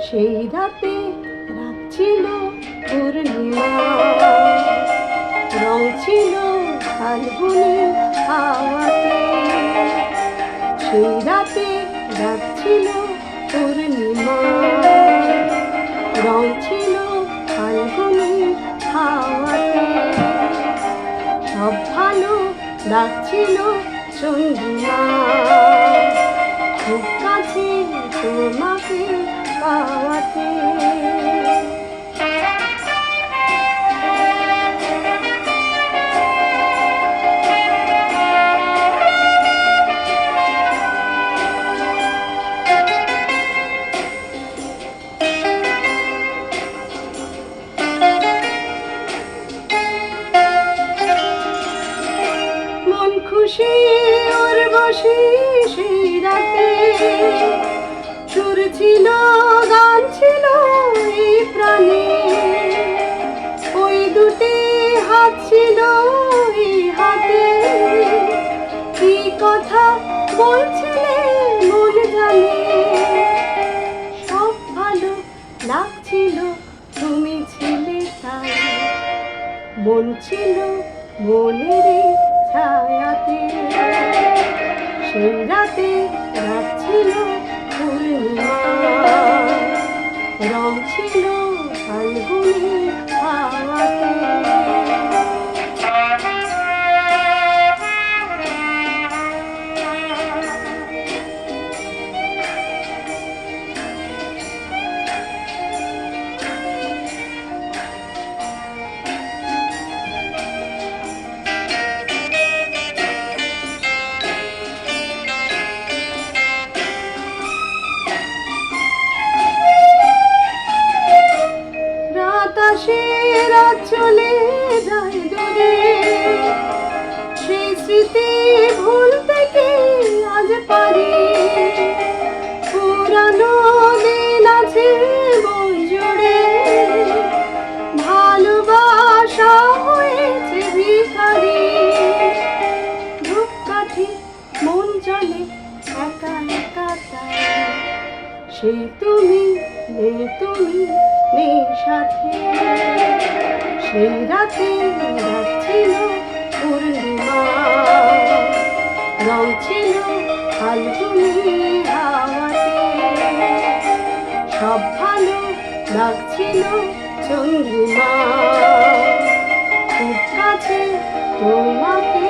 সেই রাতে রাত ছিল পূর্ণিমা, রং ছিল ফাল্গুনি হাওয়াতে। সেই রাতে রাত ছিল পূর্ণিমা, রং ছিল ফাল্গুনি হাওয়াতে। সব ভালো লাগছিল চন্দ্রিমা, খুব কাছে তোমাকে পাওয়াতে। মন খুশি ওর বসে সেই রাতে, সুর ছিল গান ছিল এই প্রাণে। ওই দুটি হাত ছিল এই হাতে, কি কথা বলছিলে মন জানে। সব ভালো লাগছিল তুমি ছিলে তাই, মন ছিল মনের ছায়াতে। সেই রাতে রাত ছিল পূর্ণিমা, রং ছিল ফাল্গুনি হাওয়াতে। রাত চলে যায় দূরে, সেই স্মৃতি ভুলতে কি আজ পারি। পুরানো দিন আছে মন জুড়ে, ভালোবাসা হয়েছে ভিখারি। ধূপকাঠি মন জলে একা একা তাই, সেই তুমি নেই, তুমি নেই সাথে। সেই রাতে রাত ছিল পূর্ণিমা, রং ছিল ফাল্গুনি হাওয়াতে। সব ভালো লাগছিল চন্দ্রিমা, খুব কাছে তোমাকে